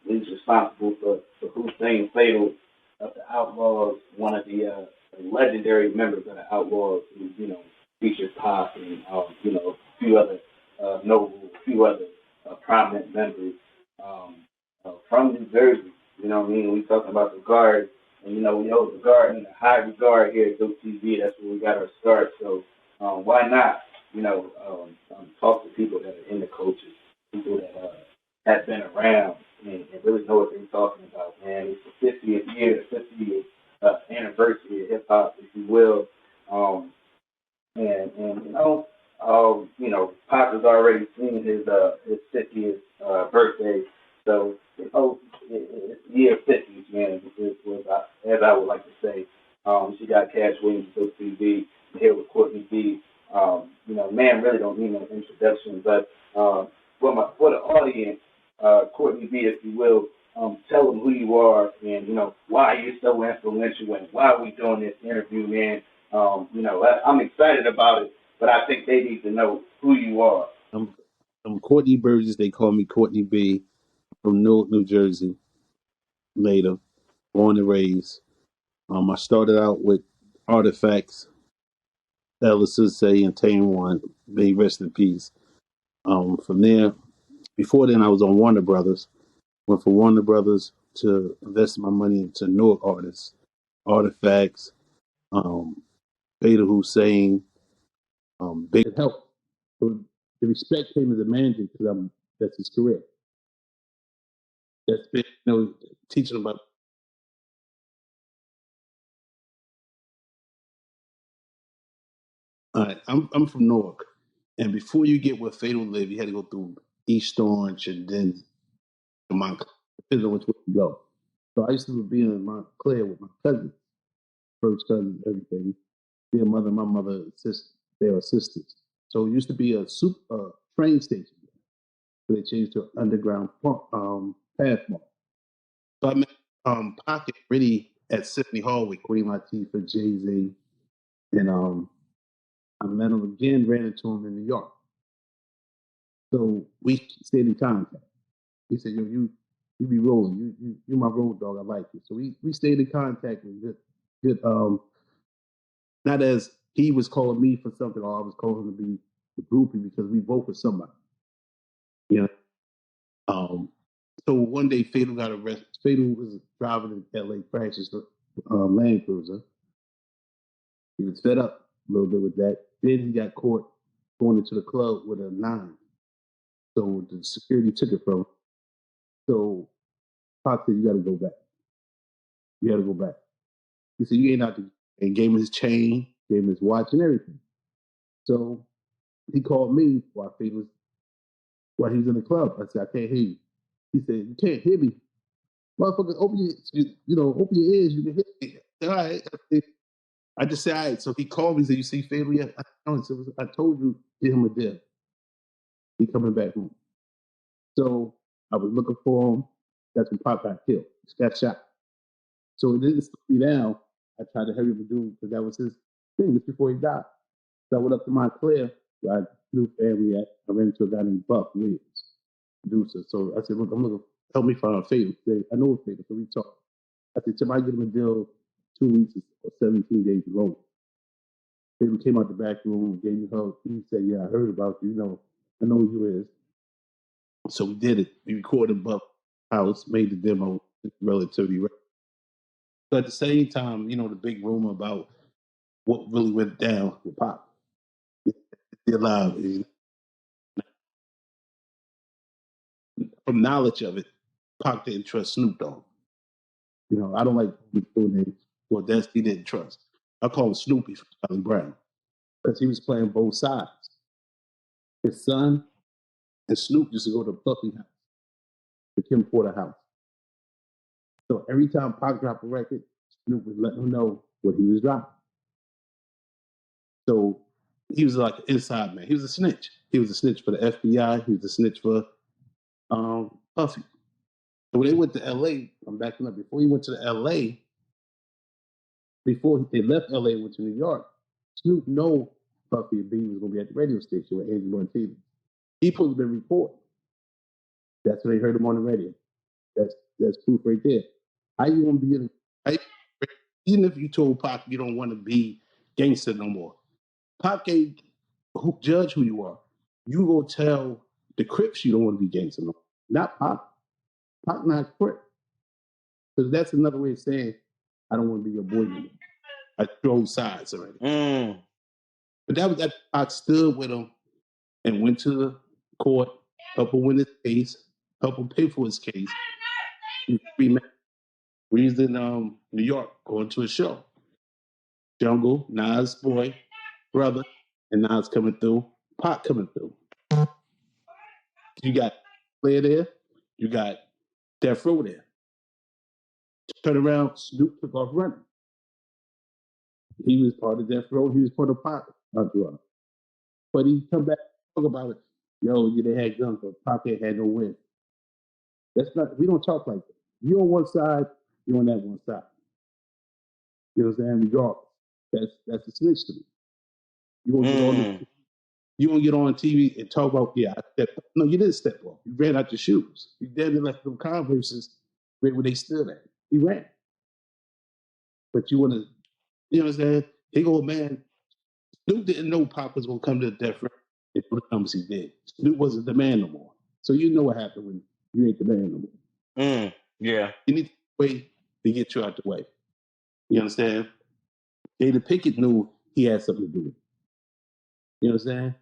He's responsible for Hussein Fatal of the Outlawz, one of the legendary members of the Outlawz, who features Pac and a few other a few other prominent members um, from New Jersey. You know what I mean? We talking about the guard, and we hold the guard in a high regard here at Dope TV. That's where we got our start. So why not? Talk to people that are in the culture, people that have been around and really know what they're talking about. Man, it's the 50th year, the 50th anniversary of hip hop, if you will. Um, and Pop has already seen his 50th birthday, so it's year 50s, man. As I would like to say, she got Cash Williams on TV here with Courtney B. Man, really don't need no introduction, but for the audience, Courtney B, if you will, tell them who you are and why you're so influential and why we doing this interview, man. I'm excited about it, but I think they need to know who you are. I'm I'm Courtney Burgess. They call me Courtney B. From Newark, New Jersey. Later, born and raised. I started out with Artifacts, Ella Sensei, and Tame One. May he rest in peace. From there, before then, I was on Warner Brothers. Went from Warner Brothers to invest my money into Newark artists, Artifacts, um, Beta Hussein, Big Help. So the respect came as a manager because that's his career. That's been, teaching about. All right, I'm from Newark, and before you get where Fatal lived, you had to go through East Orange and then Montclair, depending on which way you go. So I used to be in Montclair with my cousins, first cousins, everything. Their mother, my mother, sister, they were sisters. So it used to be a train station. So they changed to an underground path mall. So I met Pocket really at Symphony Hall with Queen Latifah, Jay Z, and I met him again, ran into him in New York. So we stayed in contact. He said, "Yo, you be rolling. You my road dog. I like you." So we stayed in contact with good. Not as he was calling me for something, or I was calling him to be the groupie because we both were somebody. You know. So one day, Fatal got arrested. Fatal was driving in L.A. crashes the Land Cruiser. He was fed up a little bit with that. Then he got caught going into the club with a nine. So the security took it from him. So Pac said, "You got to go back. You got to go back." He said, "You ain't out to," and gave him his chain, gave him his watch and everything. So he called me while he was in the club. I said, "I can't hear you." He said, "You can't hear me, motherfucker. Open your ears. You can hear me." I said, "All right." I just said, "All right." So he called me and said, "You see Fatal yet?" I told you, give him a deal. He coming back home. So I was looking for him. That's when Pop got killed. He got shot. So it didn't slow me down. I tried to hurry him to do because that was his thing just before he died. So I went up to Montclair, where I knew family at. I ran into a guy named Buck Williams, producer. So I said, "Look, I'm looking, help me find a Fatal." I know a Fatal, so we talked. I said, "Tim, I give him a deal 2 weeks or 17 days ago." Fatal came out the back room, gave me a hug. He said, "Yeah, I heard about you. I know who you is." So we did it. We recorded Buck house, made the demo relatively. So at the same time, the big rumor about what really went down with Pop. Still alive. From knowledge of it, Pac didn't trust Snoop Dogg. I don't like middle names. Well, that's he didn't trust. I call him Snoopy from Charlie Brown because he was playing both sides. His son and Snoop used to go to Puffy house, the Kim Porter house. So every time Pac dropped a record, Snoop would let him know what he was dropping. So he was like an inside man. He was a snitch. He was a snitch for the FBI. He was a snitch for Puffy. So when they went to LA, I'm backing up. Before he went to the LA, before they left LA and went to New York, Snoop know Puffy and B was going to be at the radio station with Andrew on TV. He supposed to been reporting. That's when they heard him on the radio. That's proof right there. How you gonna be even if you told Pac you don't want to be gangster no more, Pac ain't judge who you are. You go tell the Crips you don't want to be gangster no more. Not Pac. Pac not Crip. Because that's another way of saying I don't want to be your boy anymore. I throw sides already. But that Pac stood with him and went to the court, helped him win his case, helped him pay for his case. We was in New York going to a show. Jungle, Nas boy, brother, and Nas coming through, Pac coming through. You got Flair there, you got Death Row there. Turn around, Snoop took off running. He was part of Death Row, he was part of Pac entourage. But he come back and talk about it. Yo, they had guns, but Pac ain't had no win. That's not. We don't talk like that. You on one side, you on that one side. You know what I'm saying? Regardless, that's a snitch to me. You won't get on. You won't get on TV and talk about I stepped up. No, you didn't step off. You ran out your shoes. You dead and left them Converses where they stood at. He ran. But you want to, you know what I'm saying? He go, man. Snoop didn't know Pop was gonna come to the death row. It comes he did. Snoop wasn't the man no more. So you know what happened when you ain't the man no more. Yeah. You need to wait to get you out the way. You understand? Jada Pinkett knew he had something to do with it. You know what I'm saying?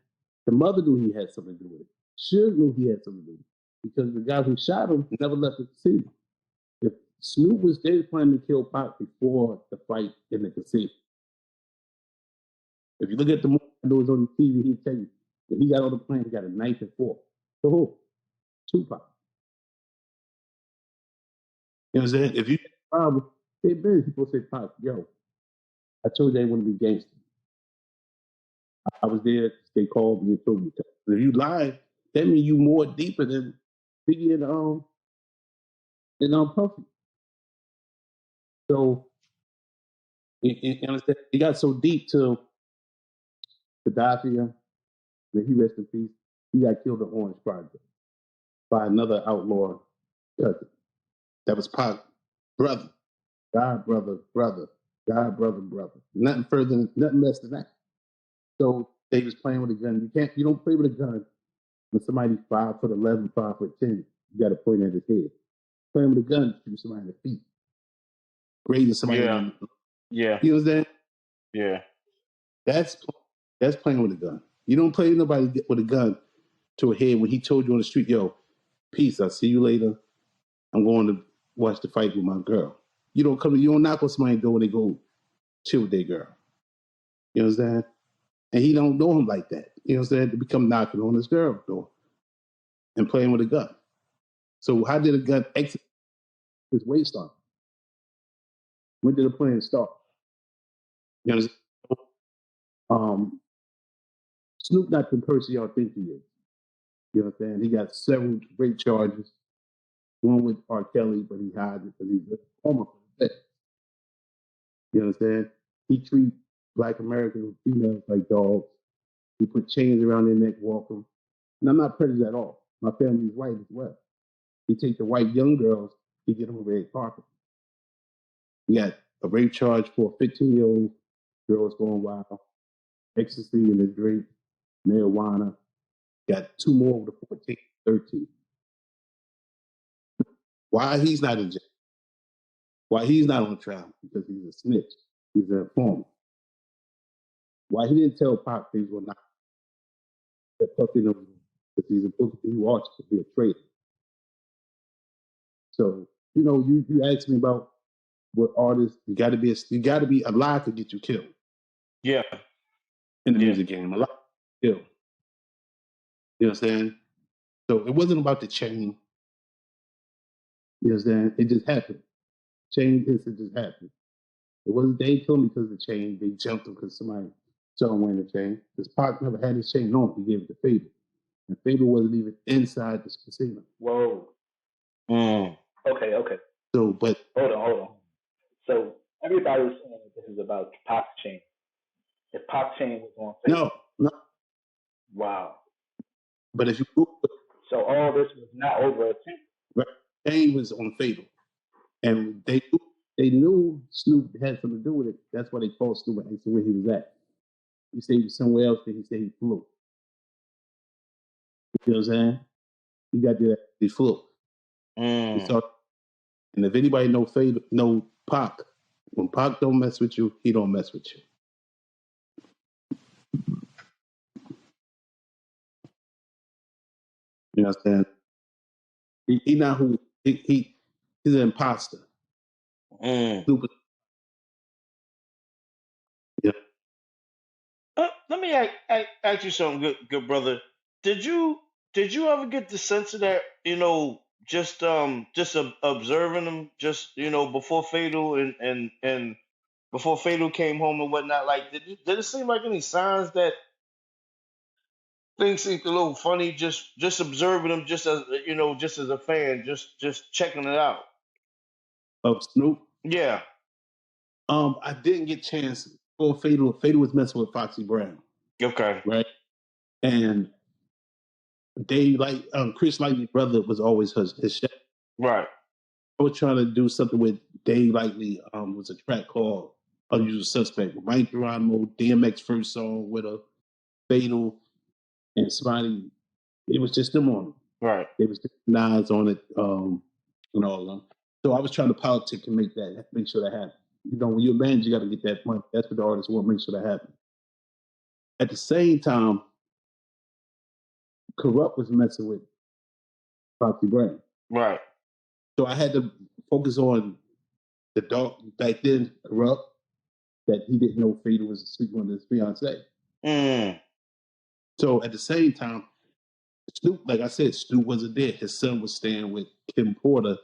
The mother knew he had something to do with it. Suge knew he had something to do with it. Because the guy who shot him never left the casino. If Snoop was there planning to kill Pop before the fight in the casino. If you look at the movie that was on TV, he'd tell you that he got on the plane, he got a knife and fork. So who? Tupac. You know what I'm saying? If you have a problem, they've been people say, Pop, yo, I told you I want to be gangster. I was there, they called me and told me. If you lie, that means you more deeper than Biggie and Puffy. So you understand? He got so deep to Kadafi, that he rest in peace. He got killed in Orange Project by another outlaw cousin. That was Pac brother, God brother, brother, God brother, brother. Nothing further, nothing less than that. So they was playing with a gun. You don't play with a gun when somebody's 5'11", 5'10". You got to point at his head. Playing with a gun, shoot somebody in the feet, grazing somebody. Yeah. You know what I'm saying? Yeah. That's playing with a gun. You don't play nobody with a gun to a head when he told you on the street, yo, peace, I'll see you later. I'm going to watch the fight with my girl. You don't knock on somebody's door when they go chill with their girl. You know what I'm saying? And he don't know him like that. You know what I'm saying? To become knocking on his girl's door and playing with a gun. So how did a gun exit his waist on? When did the plan start? You know what I'm saying? Snoop not the person y'all think he is. You know what I'm saying? He got several rape charges. One with R. Kelly, but he hid it because he's a former for You know what I'm saying? He treats Black American females like dogs. He put chains around their neck, walk them. And I'm not prejudiced at all. My family's white as well. He take the white young girls, he get them a red carpet. He got a rape charge for a 15-year-old girl that's going wild, ecstasy in the drink, marijuana. Got two more with a 14, 13. Why he's not in jail? Why he's not on trial? Because he's a snitch. He's an informant. Why he didn't tell Pop things were not that Puffy knows because he's a book he watched to be a traitor. So, you asked me about what artists you gotta be alive to get you killed. Yeah. In the music game. Alive to kill. You know what I'm saying? So it wasn't about the chain. You know what I'm saying? It just happened. Chain incident just happened. It wasn't they killed me because of the chain. They jumped him because somebody saw him wearing the chain. Because Pac never had his chain on. He gave it to Fatal. And Fatal wasn't even inside the casino. Whoa. Okay. So, but hold on. So everybody was saying that this is about Pac's chain. If Pac's chain was on Fatal. No. Wow. But if you so all this was not over a chain. Right. Kane was on Fatal, and they knew Snoop had something to do with it. That's why they called Snoop and asked him where he was at. He said he was somewhere else. Then he said he flew. You know what I'm saying? He got there. He flew. He saw, and if anybody know Pac, when Pac don't mess with you, he don't mess with you. You know what I'm saying? He not who he's an imposter. Stupid. Yeah. Let me ask you something, good brother. Did you ever get the sense of that? Just observing them, just before Fatal and before Fatal came home and whatnot. Like, did it seem like any signs that things seemed a little funny? Just observing them, just as just as a fan, just checking it out. Of Snoop. Yeah. I didn't get a chance before Fatal. Fatal was messing with Foxy Brown. Okay. Right. And Chris Lightly's brother was always his chef. Right. I was trying to do something with Dave Lightly. Was a track called Unusual Suspect with Mike Geronimo, DMX first song with a Fatal and somebody. It was just them on it. Right. There was Nas on it, and all of them. So I was trying to politic and make sure that happened. When you're a band, you got to get that money. That's what the artists want. Make sure that happens. At the same time, Corrupt was messing with Foxy Brown. Right. So I had to focus on the dog back then, Corrupt, that he didn't know Fatal was sleeping with his fiance. So at the same time, Snoop, like I said, Snoop wasn't there. His son was staying with Kim Porter.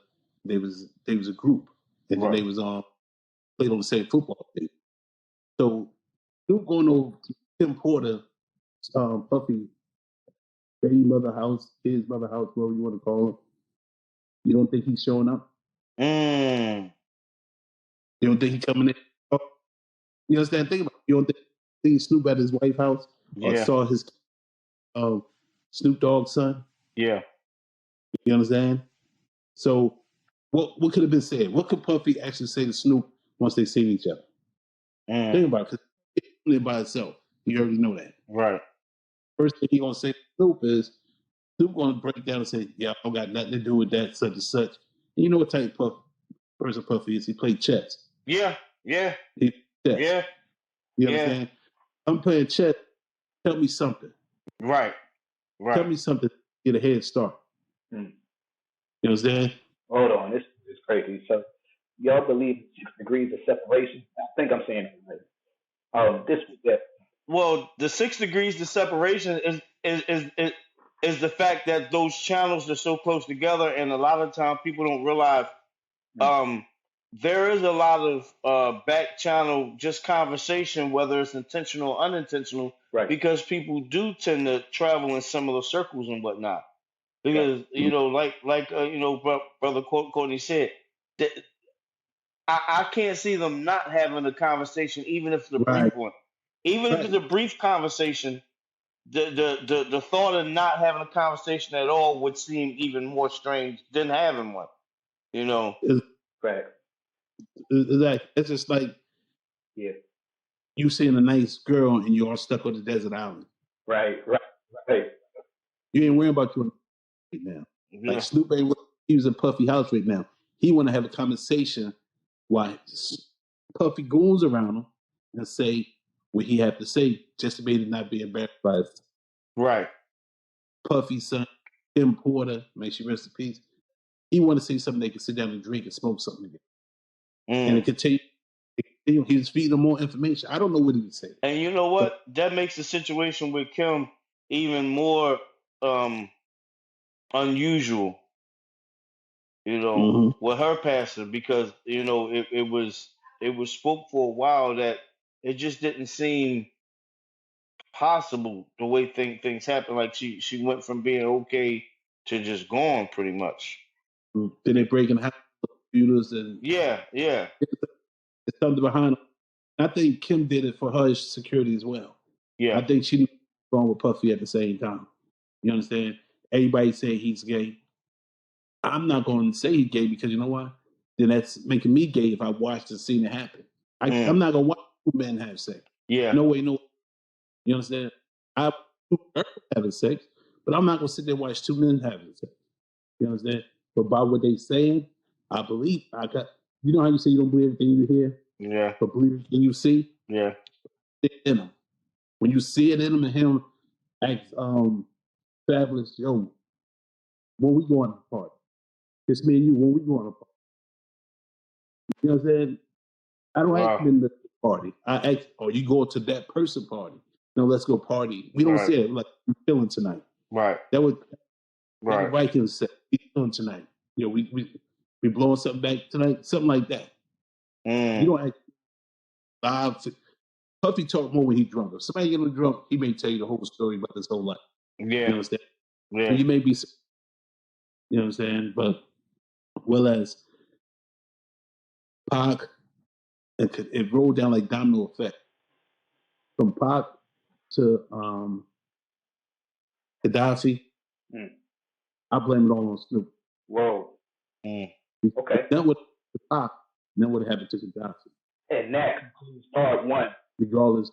They was a group, and then they was played on the same football team. So Snoop going over to Kim Porter, Puffy, baby mother house, his mother house, whatever you want to call him. You don't think he's showing up? You don't think he's coming in? Oh, you understand? Think about it. You don't think Snoop at his wife's house or saw his Snoop Dogg's son? Yeah. You understand? So what could have been said? What could Puffy actually say to Snoop once they see each other? Think about it, because it's live by itself. You already know that. Right. First thing he gonna say to Snoop is Snoop gonna break down and say, "Yeah, I don't got nothing to do with that, such and such." And you know what type of person Puffy is? He played chess. Yeah. Yeah. Chess. Yeah. You understand? I'm playing chess. Tell me something. Right. Tell me something. Get a head start. You understand? Hold on, this is crazy. So, y'all believe 6 degrees of separation? I think I'm saying it right. This was that. Well, the 6 degrees of separation is the fact that those channels are so close together, and a lot of times people don't realize there is a lot of back channel just conversation, whether it's intentional or unintentional, right? Because people do tend to travel in similar circles and whatnot. Because brother Courtney said, that I can't see them not having a conversation, even if it's a brief one. Even if it's a brief conversation, the thought of not having a conversation at all would seem even more strange than having one. Right. It's just like you seeing a nice girl and you're all stuck on the desert island. Right. You ain't worrying about you right now. Yeah. Like Snoop ain't he was in Puffy house right now. He want to have a conversation while Puffy goons around him and say what he had to say, just to be not be embarrassed by us. Right. Puffy's son, Kim Porter, may she rest in peace. He want to say something they can sit down and drink and smoke something together. And it continue. He's feeding them more information. I don't know what he would say. And you know what? That makes the situation with Kim even more unusual. With her passing, because it was spoke for a while that it just didn't seem possible the way things happen. Like she went from being okay to just gone, pretty much. Then they breaking house computers and yeah. It's something behind them. I think Kim did it for her security as well. Yeah. I think she knew wrong with Puffy at the same time. You understand? Everybody saying he's gay. I'm not going to say he gay because you know what? Then that's making me gay if I watched and seen it happen. I'm not going to watch two men have sex. Yeah. No way, no. You understand? I having sex, but I'm not going to sit there and watch two men having sex. You understand? But by what they saying, I believe I got. You know how you say you don't believe everything you hear, Yeah. but believe everything you see. Yeah. It's in them. When you see it in him and him, act fabulous. Yo, when we going to the party, it's me and you. When we going to the party, you know what I'm saying? I don't ask Wow. them to the party. I ask, oh, you go to that person party? No, let's go party. We don't Right. say it like we feeling tonight. Right. That would Right. the Vikings say we feeling tonight. You know, we blowing something back tonight, something like that. You don't act live. Puffy talk more when he drunk. If somebody get him drunk, he may tell you the whole story about his whole life. Yeah. You understand? Yeah. So you may be, you know what I'm saying? But whereas Pac, it rolled down like domino effect. From Pac to Kadafi, I blame it all on Snoop. Whoa. Okay. That would Pac, then what happened to Kadafi. And next, part one. Regardless